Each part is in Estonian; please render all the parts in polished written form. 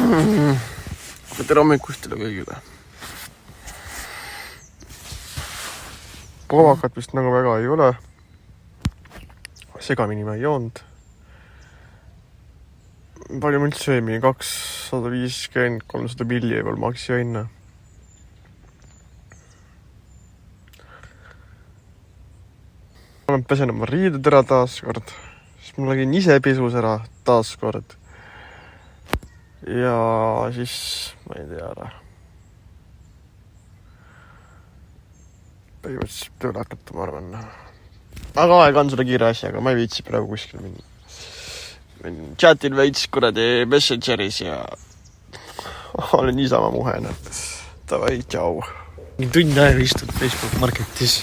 Tere hommikust teile kõigile. Poovakat vist nagu väga ei ole. Segamini ma ei joonud. Palju ma üldse söömi? 250-300 milli ei veel maksi õnne. Ma olen pesen oma riided ära taas kord. Siis ma lägin ise pisus ära taas kord. Ja siis ma ei tea ära. Põhimõtteliselt tööle hakata, ma arvan. Aga aeg on sulle kiire asjaga, ma ei viitsi praegu kuskil minna. Chatin veits kuradi Messengeris ja olen niisama muhene. Tavai, tšau. Tund aega istud Facebook Marketis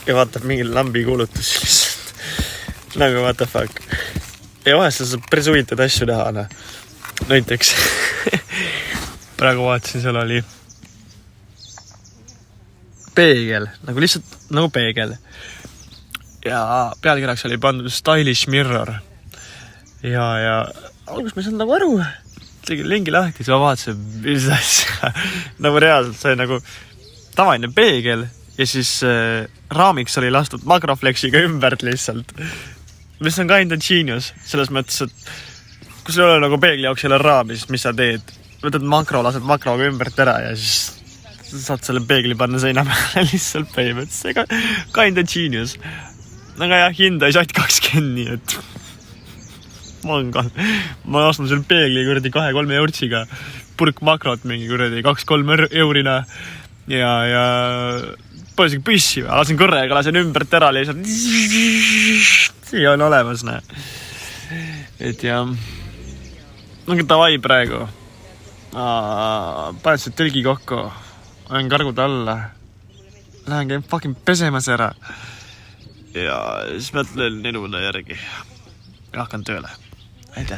ja vaatab mingi lambi kuulutus lihtsalt. Nagu what the fuck. Ja vahest saab päris huvitavad asju teha. Näiteks praegu vaatasin, seal oli peegel, nagu lihtsalt nagu peegel. Ja pealkirjaks oli pandud Stylish Mirror. Ja algus ma ei saanud nagu aru. Tegin lingi lahti, siis ma vaatasin, mis asja. Nagu reaalselt sai nagu tavaline peegel ja siis raamiks oli lastud makrofleksiga ümbert lihtsalt. Mis on kind of genius, selles mõttes, et kui sul ei ole nagu peegli jaoks jälle raami, siis mis sa teed? Võtad makro, lased makroga ümbert ära ja siis saad selle peegli panna seina peale lihtsalt põhimõtteliselt. Kind of genius. Aga jah, hinda ei said 20, nii et ma ostnud selle peegli kuradi 2-3 eurtsiga. Purk makrot mingi kuradi 2-3 eurina ja pole isegi püssi. Lasin kõrrega, lasin ümbert ära lihtsalt. Siia on olemas, näe. Et jah. Aga tavai praegu. Paned see tõlgi kokku. Olen kargud alla. Lähen käin fucking pesemas ära. Ja siis mõtlen nenuna järgi. Ja hakkan tööle.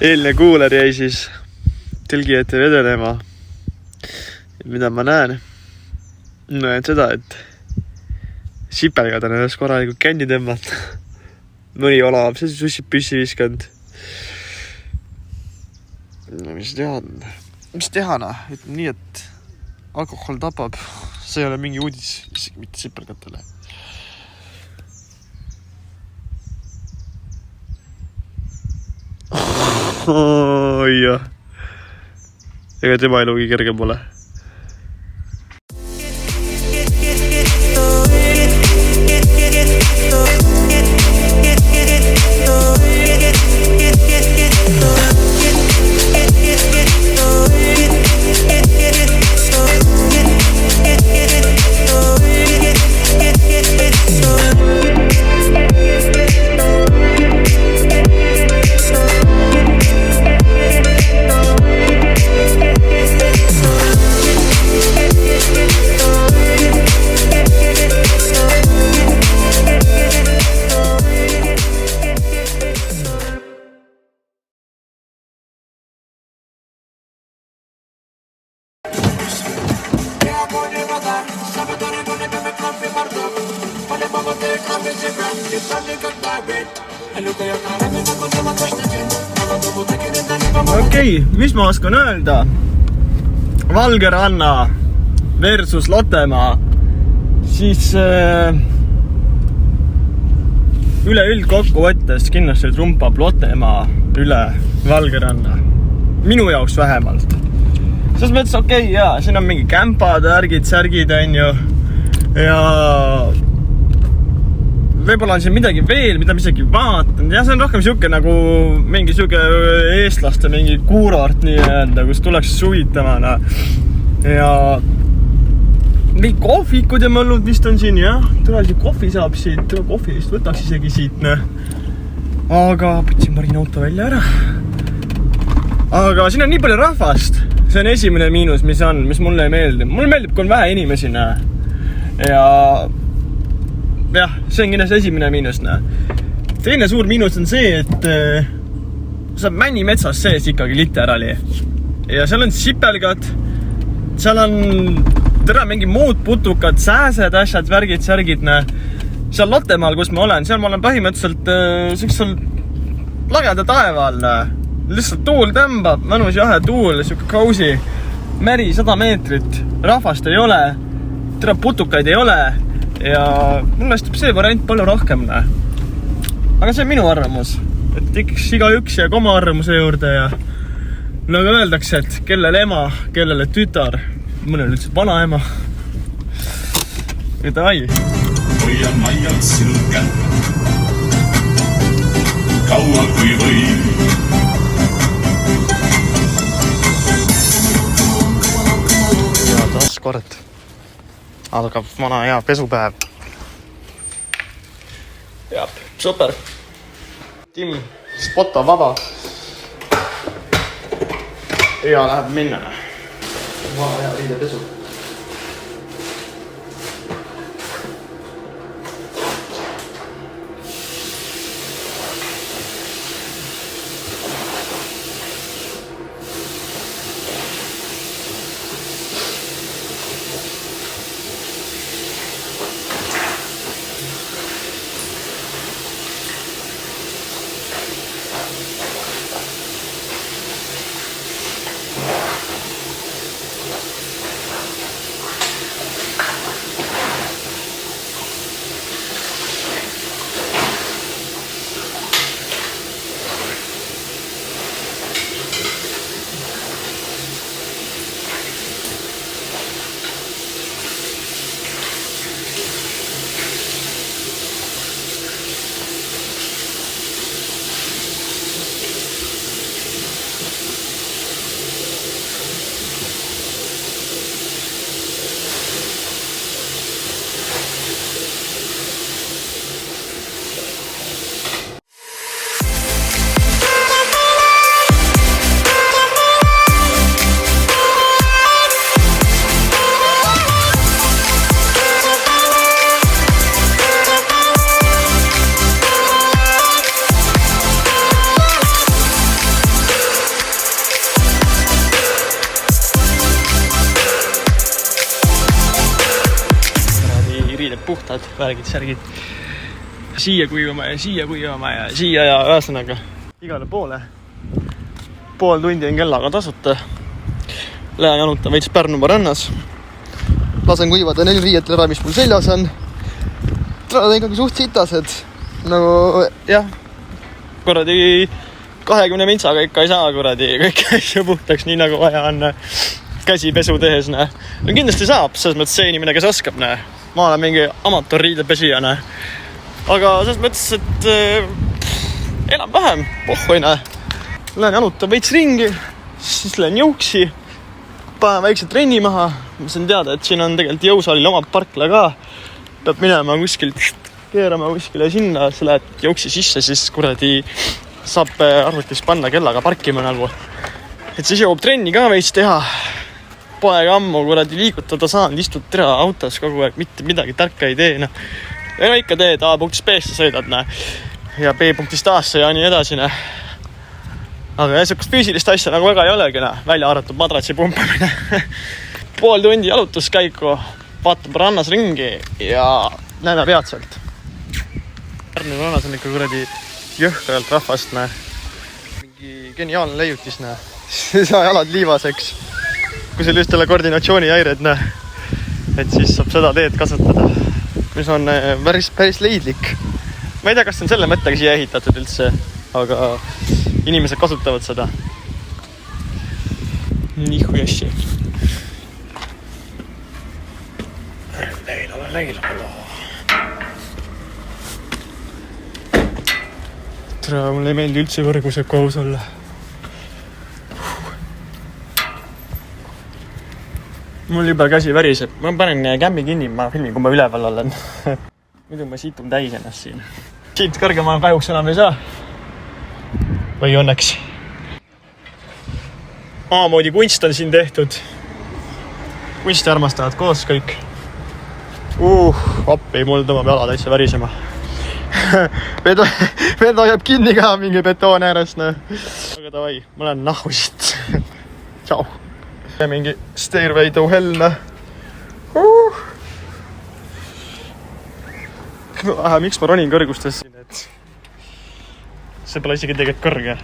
Eelne kuuler jäi siis tõlgi ette vedelema. Mida ma näen? Näen seda, et sipelgad on ennast korralikult känni tõmmata. Mõni olav, see sussib püssi viskanud. No mis teha? Mis teha? Ütleme nii, et alkohol tapab. See ei ole mingi uudis, isegi mitte sipelgatele. Jah. Ega tema elugi kerge pole. Okei, mis ma oskan öelda? Valgeranna versus Lottemaa. Siis üleüld kokku võttes kindlasti trumpab Lottemaa üle Valgeranna. Minu jaoks vähemalt. Selles mõttes okei, jaa, siin on mingi kämpad, särgid on ju. Ja võib-olla on siin midagi veel, mida ma isegi vaatan. Ja see on rohkem siuke nagu mingi siuke eestlaste mingi kuurort nii-öelda, kus tuleks suvitama. Ja mingi kohvikud ja mõllud vist on siin, jah. Tulesi kohvi saab siit, kohvi vist võtaks isegi siit. Aga võtsin Marina auto välja ära. Aga siin on nii palju rahvast. See on esimene miinus, mis mulle ei meeldi. Mulle meeldib, kui on vähe inimesi. Ja jah, see on kindlasti esimene miinus. Teine suur miinus on see, et saab Männi metsas sees ikkagi literali. Ja seal on sipelgad, seal on mingi muud putukad, sääsed, asjad, värgid, särgid. Seal Lottemaal, kus ma olen, seal ma olen põhimõtteliselt sellisel lageda taeva all. lihtsalt tuul tõmbab, mõnus jahe tuul, siuke kausi, märi 100 meetrit, rahvast ei ole, putukaid ei ole ja mulle istub see variant palju rohkem. Aga see on minu arvamus, et igaüks jääb oma arvamuse juurde ja nagu öeldakse, et kellele ema, kellele tütar, mõnel üldse vanaema. Ja davai. Hoian maialt sinu kätt, kaua kui võib. Ja taas kord algab vana hea pesupäev. Ja, super. Tim, spot on vaba. Ja läheb minna. Vana hea riidepesu. Puhtad värgid, särgid. Siia kuivama ja siia ja ühesõnaga igale poole. Pool tundi on kellaga tasuta. Lähen janutan veits Pärnumaa rannas. Lasen kuivada 4 riiet ära, mis mul seljas on. Trad on ikkagi suht sitased. Nagu jah, kuradi 20 mintsaga ikka ei saa kuradi kõik asju puhtaks, nii nagu vaja on käsipesu tehes. No kindlasti saab, selles mõttes see inimene, kes oskab. Ma olen mingi amatöör riidepesijana. Aga selles mõttes, et enam vähem pohhoina. Lähen janutan veits ringi, siis lähen jõuksi, panen väikse trenni maha. Ma saan teada, et siin on tegelikult Jõusaalil oma parkla ka. Peab minema kuskil, keerama kuskile sinna, sa lähed jõuksi sisse, siis kuradi saab arvutis panna kellaga parkima nagu. Et siis jõuab trenni ka veits teha. Poega ammu kuradi liigutada saanud, istud tere autos kogu aeg, mitte midagi tarka ei tee. Ja ikka teed A-punktist B-sse sõidad ja B-punktist A-sse ja nii edasi. Aga jäsukast füüsilist asja nagu väga ei olegi, välja arvatud madratsi pumpamine. Pool tundi jalutuskäiku, vaatab rannas ringi ja näeme peatselt. Pärnu rannas on ikka kuradi jõhkralt rahvast. Mingi geniaalne leiutis. Saa jalad liivaseks. Kui sul just jälle koordinatsioonihäired, et siis saab seda teed kasutada, mis on päris leidlik. Ma ei tea, kas on selle mõttega siia ehitatud üldse, aga inimesed kasutavad seda. Nihujaši. Leila. Tere, mulle ei meeldi üldse kõrgused kohus olla. Mul juba käsi väriseb. Ma panen kämmi kinni, ma filmin, kui ma üleval olen. Muidu ma situn täis ennast siin. Siit kõrgema kahjuks enam ei saa. Või õnneks. Maamoodi kunst on siin tehtud. Kunsti armastavad koos kõik. Appi, mul tõmbab jala täitsa värisema. Vedo jääb kinni ka mingi betoon äärest. Aga davai, ma olen nahku siit. Tšau. Mingi Stairway to Hell. Miks ma ronin kõrgustes siin, et see pole isegi tegelikult kõrge.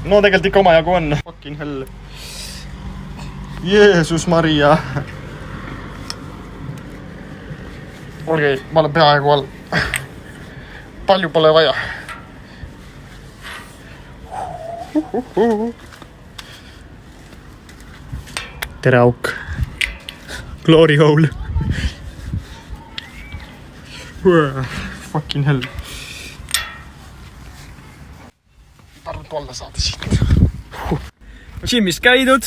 no tegelikult ikka omajagu on. Fucking hell. Jeesus Maria. Okei, ma olen peaaegu all. Palju pole vaja. Tere auk. Glory hole. Fucking hell. Tarvitu alla saada siit. Gymis käidud.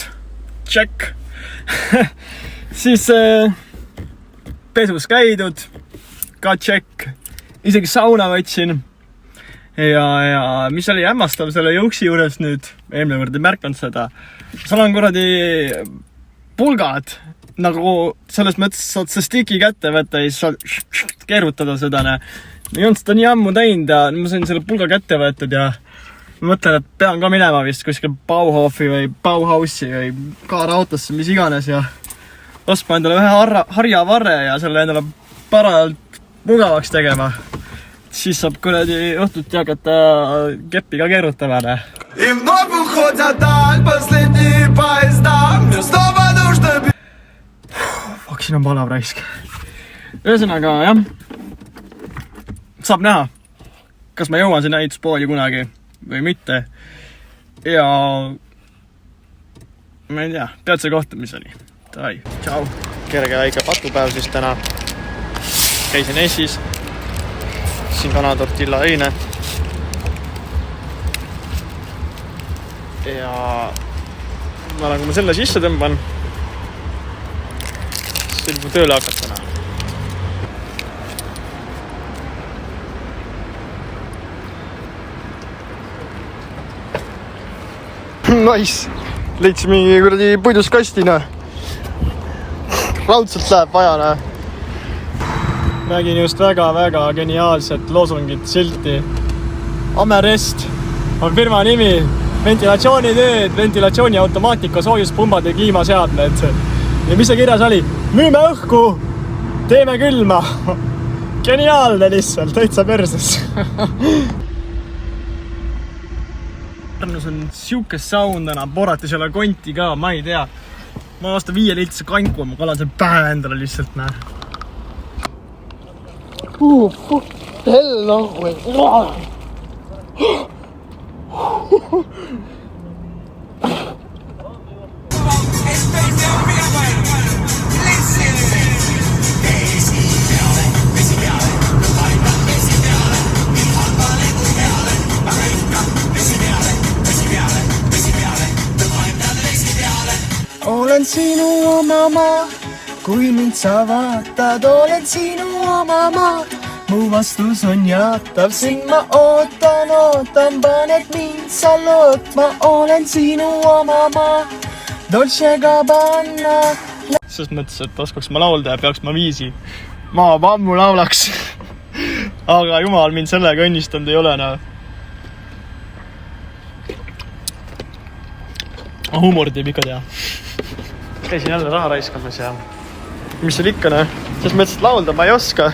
Check. Siis pesus käidud. Ka check. Isegi sauna võtsin. Ja mis oli hämmastav selle jõuksi juures nüüd, eelmine kord ei märkanud seda. Seal on kuradi pulgad, nagu selles mõttes saad sa stiki kätte võtta ja siis saad keerutada seda. Ma ei olnud seda nii ammu teinud ja ma sain selle pulga kätte võetud ja ma mõtlen, et pean ka minema vist kuskil Bauhofi või Bauhausi või kaarautosse, mis iganes ja ostma endale ühe harjavarre ja selle endale parajalt mugavaks tegema. Siis saab kuradi õhtuti hakata keppi ka keerutama. Fuck, siin on palav raisk. Ühesõnaga, jah. Saab näha, kas ma jõuan sinna ehituspooli kunagi või mitte. Ja ma ei tea, peatse kohtumiseni. Tai, tšau. Kerge väike patupäev siis täna. Käisin Essis. Siin kanatortilla õine. Ja ma olen, kui ma selle sisse tõmban, siis võib tööle hakata täna. Nice! Leidsin mingi kuradi puiduskastina. Raudselt läheb vajana. Nägin just väga geniaalset loosungit, silti. Amerest on firma nimi. Ventilatsioonitööd, ventilatsiooniautomaatika, soojuspumbad ja kliimaseadmed. Ja mis see kirjas oli? Müüme õhku, teeme külma. Geniaalne lihtsalt, täitsa perses. Pärnus on siuke sound täna, porati selle konti ka, ma ei tea. Ma aasta 5 lihtsalt kanku, ma kalan see pähe endale lihtsalt, näe. Hell noh. Olen sinu oma maa, kui mind sa vaatad, olen sinu oma maa. Mu vastus on jaatav, sind ma ootan, paned mind sa lootma, olen sinu oma maa. Dolce Gabbana. Selles mõttes, et oskaks ma laulda ja peaks ma viisi. Ma ammu laulaks. Aga jumal mind sellega õnnistanud ei ole. Huumor teeb ikka tea. Käisin jälle raha raiskamas ja mis seal ikka, selles mõttes, et laulda ma ei oska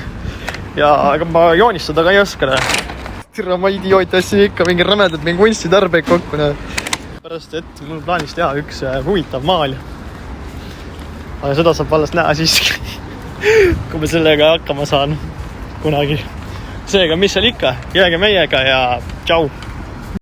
ja aga ma joonistada ka ei oska. Tirra, ma idioot assin ikka mingi rämedad, mingi kunstitarbeid kokku. Pärast, et mul plaanis teha üks huvitav maal. Aga seda saab alles näha siiski, kui ma sellega hakkama saan kunagi. Seega, mis seal ikka, jääge meiega ja tšau!